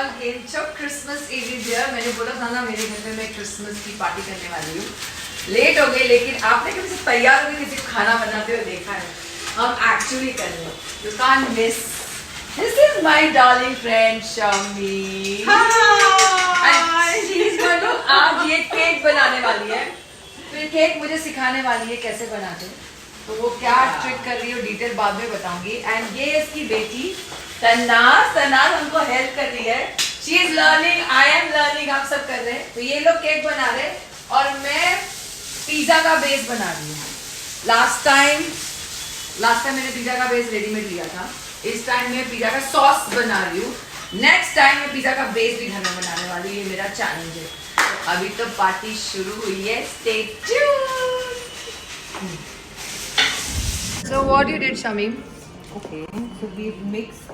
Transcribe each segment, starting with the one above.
All came to Christmas इव here. मैंने बोला था ना मेरे घर में मैं क्रिसमस की पार्टी करने वाली हूँ। लेट हो गई लेकिन आपने कभी से तैयार होकर किसी को खाना बनाते हुए देखा है? हम एक्चुअली कर रहे हैं। You can't miss. This is my darling friend Shami. Hi. She is going to आज ये केक बनाने वाली है। तो ये केक मुझे सिखाने वाली है कैसे बनाते हैं। तो वो क्या ट्रिक कर रही है डिटेल बाद में बताऊंगी। एंड ये इसकी बेटी तन्नाज हमको हेल्प कर रही है। She is learning, I am learning, हम सब कर रहे हैं। तो ये लोग केक बना रहे हैं और मैं पिज्जा का बेस बना रही हूँ। लास्ट टाइम मैंने पिज्जा का बेस रेडीमेड लिया था। इस टाइम मैं पिज्जा का सॉस बना रही हूँ। नेक्स्ट टाइम मैं पिज्जा का बेस भी घर में बनाने वाली हूँ। ये मेरा चैलेंज है। तो अभी तो पार्टी शुरू हुई है। Stay tuned. So what you did, Shamim? Okay, so we've mixed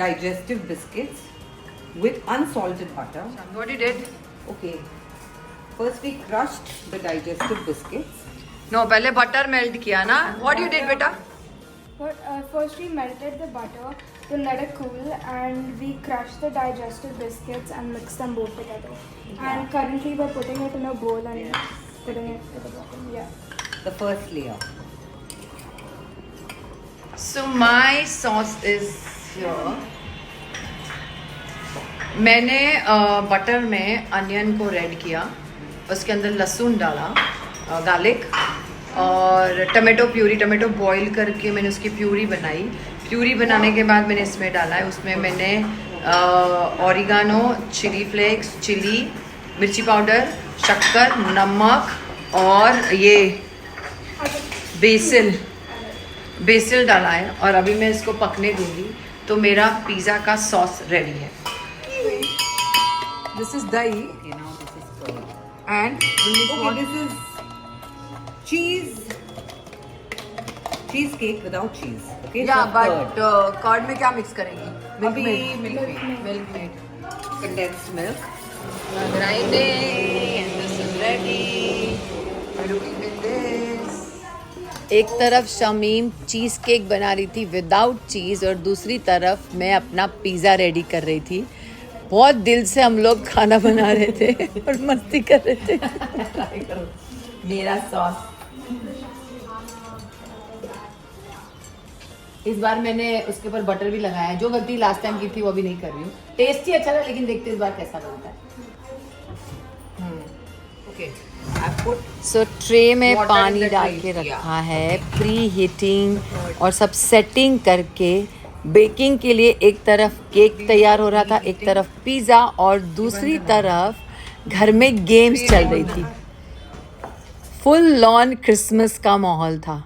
digestive biscuits with unsalted butter. What you did? Okay, first we crushed the digestive biscuits. No, पहले butter melt किया ना? What you did, बेटा? First we melted the butter to let it cool, and we crushed the digestive biscuits and mixed them both together. And currently we're putting it in a bowl and putting it at the bottom. Yeah. The first layer. So my sauce is here. मैंने butter में onion को red किया, उसके अंदर लहसुन डाला, garlic और tomato puree, tomato boil करके मैंने उसकी प्यूरी बनाई। प्यूरी बनाने के बाद मैंने इसमें डाला है। उसमें मैंने ऑरिगानो, चिली फ्लेक्स, चिली, मिर्ची पाउडर, शक्कर, नमक और ये बेसिल डाला है। और अभी मैं इसको पकने दूंगी तो मेरा पिज़्ज़ा का सॉस रेडी है। दिस इज दही Okay, now this is curd. And Okay, this is cheesecake without cheese. Okay, या so बट curd. कर्ड में क्या मिक्स करेंगी? अभी milk made condensed milk. grinding and this is ready. We're looking at this. एक तरफ Shamim cheese cake बना रही थी विदाउट चीज़ और दूसरी तरफ मैं अपना पिज़्ज़ा रेडी कर रही थी। बहुत दिल से हम लोग खाना बना रहे थे और मस्ती कर रहे थे। ट्राई करो मेरा सॉस। इस बार मैंने उसके ऊपर बटर भी लगाया है। जो गलती लास्ट टाइम की थी वो भी नहीं कर रही हूँ। टेस्टी अच्छा था लेकिन देखते इस बार कैसा बनता है। Okay, I put so tray में Water पानी in the डाल tray, के yeah. रखा है, प्री हीटिंग और सब सेटिंग करके बेकिंग के लिए। एक तरफ केक तैयार हो रहा था, एक तरफ पिज़्ज़ा और दूसरी तरफ घर में गेम्स चल रही थी। फुल लॉन क्रिसमस का माहौल था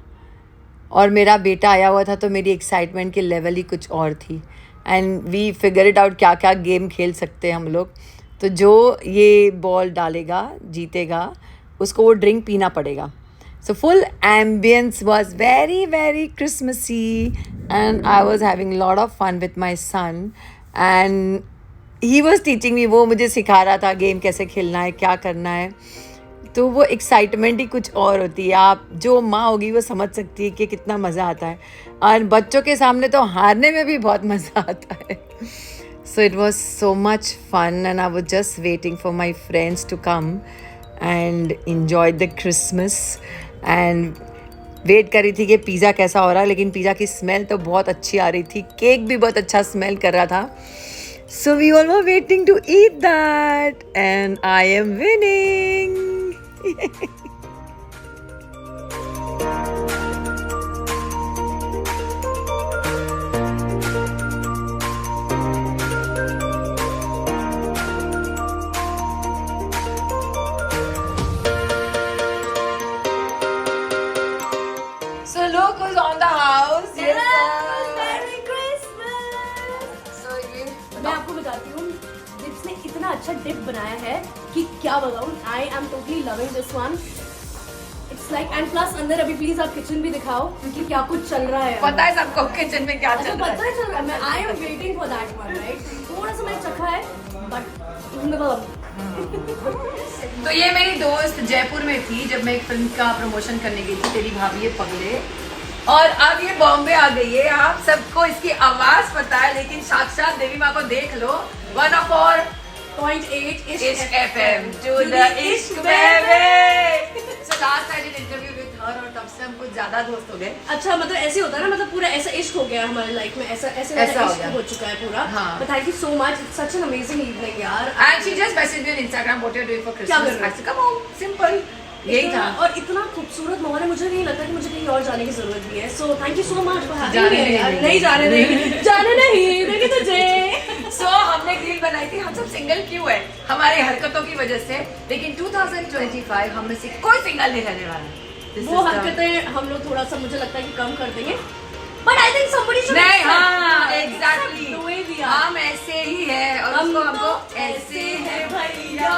और मेरा बेटा आया हुआ था तो मेरी एक्साइटमेंट की लेवल ही कुछ और थी। And we figure it out क्या क्या गेम खेल सकते हैं हम लोग। तो जो ये बॉल डालेगा जीतेगा, उसको वो ड्रिंक पीना पड़ेगा। So full ambience was very very Christmassy and I was having lot of fun with my son and he was teaching me. वो मुझे सिखा रहा था गेम कैसे खेलना है, क्या करना है। तो वो एक्साइटमेंट ही कुछ और होती है। आप जो माँ होगी वो समझ सकती है कि कितना मज़ा आता है। और बच्चों के सामने तो हारने में भी बहुत मज़ा आता है। So it was so much fun and I was just waiting for my friends to come and enjoy the Christmas. And wait कर रही थी कि पिज़्ज़ा कैसा हो रहा है, लेकिन पिज़्ज़ा की स्मेल तो बहुत अच्छी आ रही थी। केक भी बहुत अच्छा स्मेल कर रहा था। So we all were waiting to eat that and I am winning. So look who's on the house. Yes, sir. Merry Christmas! So ये मैं आपको बताती हूँ, डिप्स ने इतना अच्छा डिप बनाया है कि क्या बताऊँ। I am totally loving this one. It's like and plus अंदर अभी प्लीज आप किचन भी दिखाओ क्योंकि क्या कुछ चल रहा है। पता है सबको किचन में क्या अच्छा चल रहा पता है। है चल रहा है। मैं I am waiting for that one right. थोड़ा सा मैंने चखा है बट तो ये मेरी दोस्त जयपुर में थी जब मैं एक फिल्म का प्रमोशन करने गई थी, तेरी भाभी ये पगले। और अब ये बॉम्बे आ गई है। आप सबको इसकी आवाज पता है, लेकिन साक्षात देवी माँ को देख लो। 104.8 Ishq FM to the Ishq baby. So last I did interview with her और तब से हम कुछ ज्यादा दोस्त हो गए। अच्छा, मतलब ऐसे होता है ना, मतलब पूरा ऐसा इश्क हो गया हमारे लाइफ में, ऐसा ऐसा हो इश्क गया। हो चुका है पूरा। हाँ। But thank you so much, it's such an amazing evening यार। And she just messaged me on Instagram, what you're doing for क्या Christmas? कर रहे हो? I said, come on, simple. यही था। और इतना खूबसूरत माहौल है, मुझे नहीं लगता कि मुझे कहीं और जाने की जरूरत भी है। So thank you so much for having जाने मी यार। नहीं नहीं जाने नहीं जाने नहीं देंगे तुझे। So हमने एक रील बनाई थी, हम सब सिंगल क्यों है, हमारी हरकतों की वजह से। लेकिन 2025 हम में से कोई सिंगल नहीं रहने वाला। This वो is the- हरकतें हम लोग थोड़ा सा, मुझे लगता है कि कम कर देंगे। But I think somebody should नहीं, accept हाँ, the exactly. way we are। हम ऐसे ही है और उसको हमको ऐसे है भैया।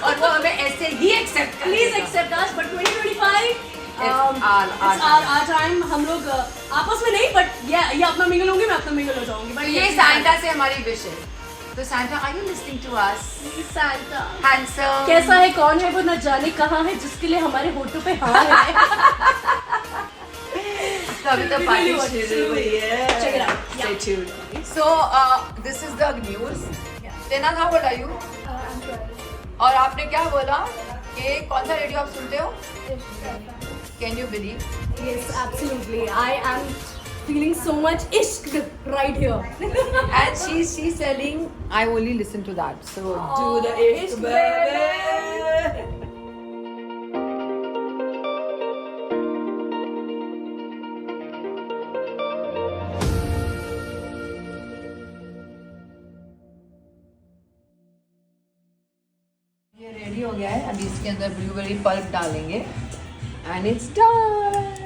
और वो हमें ऐसे ही एक्सेप्ट कर please accept us. But 2025 It's our time. हम लोग आपस में नहीं, बट ये अपना मिंगल होंगे, मैं अपना मिंगल हो जाऊंगी। तो बट ये सांता से हमारी विश है। तो Santa, are you listening to us? Santa handsome कैसा है, कौन है वो, न जाने कहाँ है, जिसके लिए हमारे होठों पे हाँ है। अभी तो पार्टी शुरू हुई है। Check it out. Stay tuned. So this is the news. तेना, how old are you? I'm 12. और आपने क्या बोला कि कौन सा रेडियो आप सुनते हो? Can you believe? Yes, absolutely. I am feeling so much ishq right here. And she's telling I only listen to that. So do the ishq, ishq baby. ये रेडी हो गया है। अभी इसके अंदर ब्लूबेरी पल्प डालेंगे एंड इट्स डन।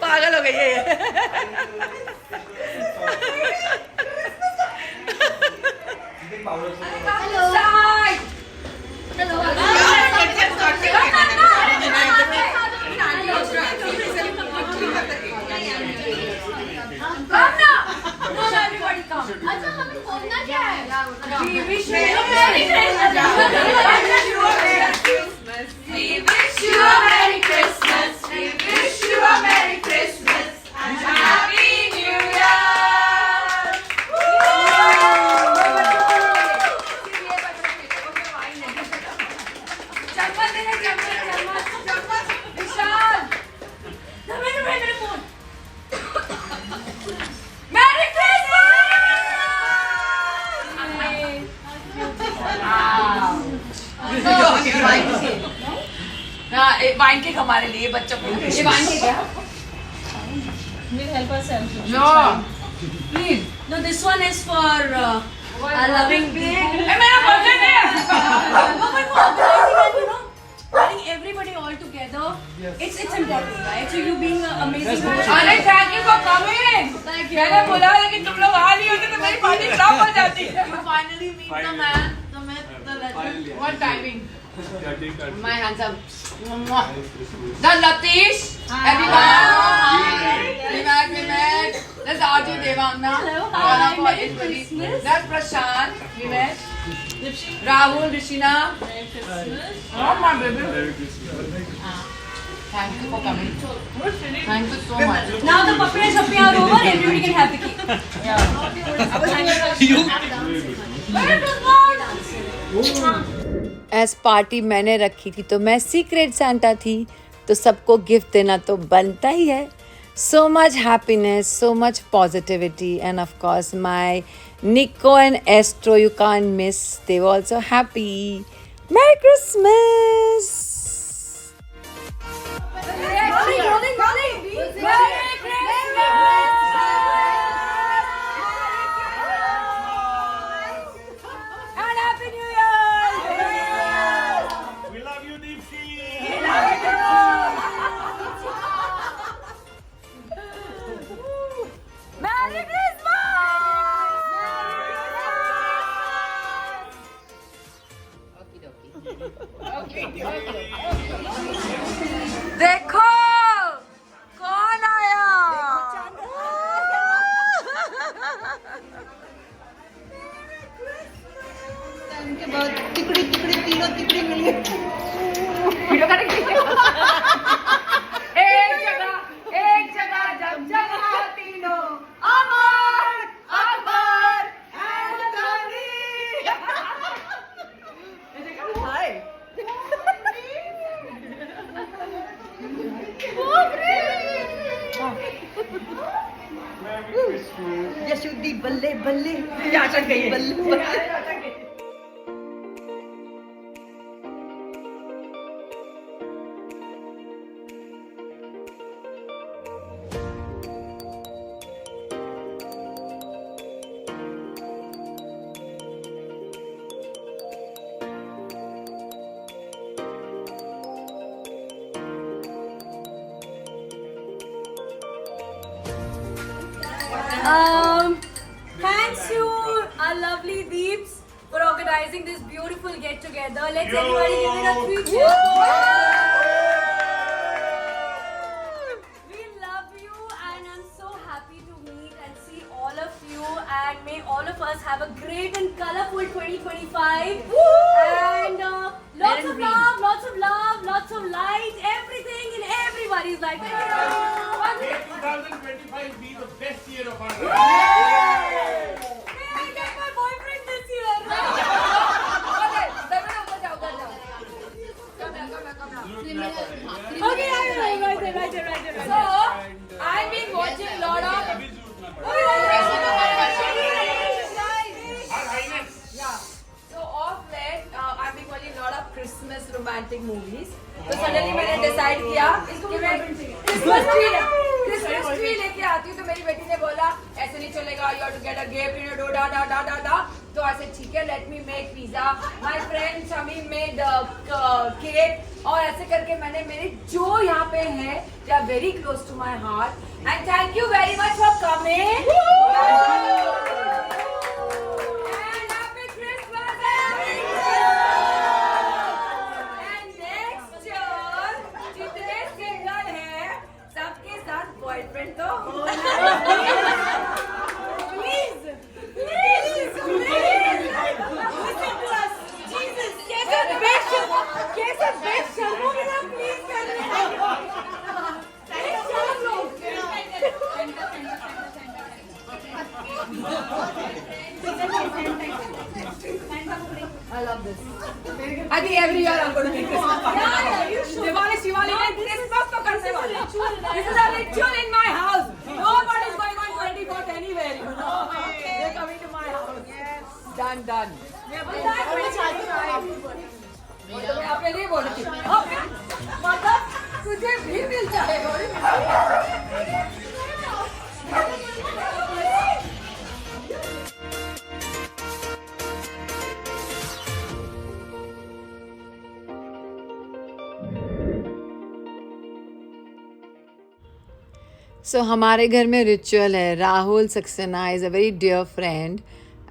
पागल हो गई है ये। We wish you a Merry Christmas. We wish you a Merry Christmas. We wish you a Merry Christmas and Happy New Year. चम्मच देना, चम्मच। विशाल, मेरे फोन। Merry Christmas. हाँ, वाइन केक हमारे लिए बच्चों को। ये वाइन केक है। No, please. No, this one is for our loving people. ये मेरा बर्थडे है। No, but for organizing and, you know, getting everybody all together, it's important, right? So you being an amazing host. अरे thank you for coming. Thank you. मैंने बोला लेकिन तुम लोग आ नहीं होते तो मेरी पार्टी खराब हो जाती। You finally meet the man, the myth, the legend. What timing? My handsome. The Latish. Everyone. We met. There's Arju Devangna. Hello. One Hi. of our Merry everybody. Christmas. That's Prashant. We met. Rahul, Rishina. Oh my baby. Thank you for coming. Thank you so much. Now the papiya chappiya are over, everybody can have the cake. As party मैंने रखी थी तो मैं secret Santa थी, तो सबको gift देना तो बनता ही है। So much happiness, so much positivity and of course my Nico and Astro you can't miss, they were also happy. Merry Christmas. We love you, Deepshi. यशुद्धि बल्ले बल्ले अटक गई बल्ले Thanks to our lovely Deeps for organizing this beautiful get together. Let's everybody give it a 3 cheers. We love you and I'm so happy to meet and see all of you, and may all of us have a great and colorful 2025. And lots of love, lots of light, everything in everybody's life. May 2025 be the best year of our life. May I get my boyfriend this year? Okay, right. So, I've been watching a lot of. So off late, I've been watching a lot of Christmas romantic movies. तो suddenly मैंने decide किया कि मैं Christmas tree लेके आती हूँ. तो मेरी बेटी ने बोला ऐसे नहीं चलेगा, you have to get a gift, you know, da. तो ऐसे ठीक है, let me make pizza. My friend Shami made cake. और ऐसे करके मैंने मेरे जो यहाँ पे हैं, they are very close to my heart. And thank you very much for coming. And happy Christmas, and next year जितने single हैं, सबके साथ boyfriend तो please listen to us. Jesus, कैसे बेशर्मों के साथ please कर रहे हैं. बेशर्म लोग. I love this. I think every year I'm going to make Christmas. Diwali, Shivali, Christmas तो करने वाले. This is a ritual in my house. Nobody is going on 24th anywhere, you know. They're coming to my house. Yes. Done. तो मैं अपने लिए बोल रही थी. मतलब तुझे भी मिल जाएगा. सो हमारे घर में रिचुअल है. Rahul Saxena is a very dear friend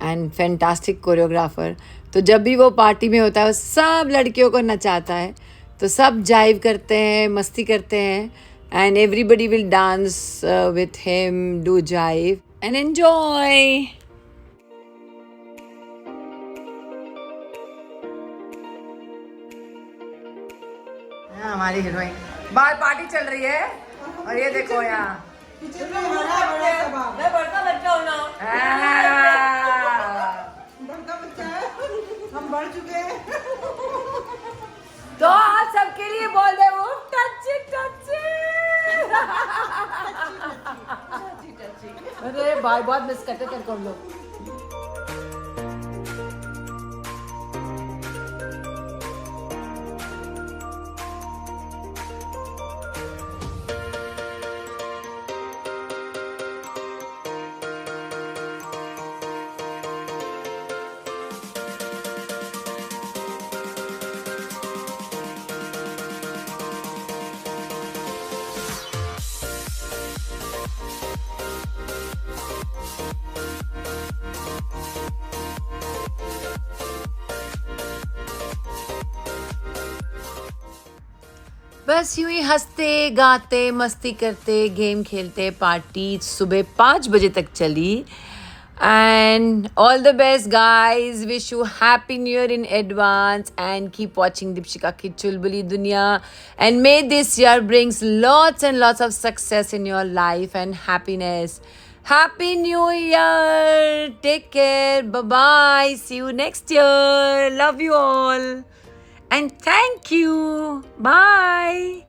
and fantastic choreographer. तो जब भी वो पार्टी में होता है, वो सब लड़कियों को नचाता है. तो सब जाइव करते हैं, मस्ती करते हैं, and everybody will dance with him, do जाइव and enjoy. हमारी हीरोइन बाहर पार्टी चल रही है और ये देखो यहाँ मैं बड़का बच्चा हूँ ना. बड़का बच्चा है, हम बढ़ चुके हैं. तो आप सबके लिए बोल दे वो टची. अरे भाई बहुत मिस करते तेरे को हम लोग. बस यूं ही हंसते गाते मस्ती करते गेम खेलते पार्टी सुबह 5 बजे तक चली. And all the best, guys. Wish you Happy New Year in advance and keep watching Deepshika Ki Chulbuli Dunya. And may this year brings lots and lots of success in your life and happiness. Happy New Year. Take care. Bye-bye. See you next year. Love you all. And thank you. Bye.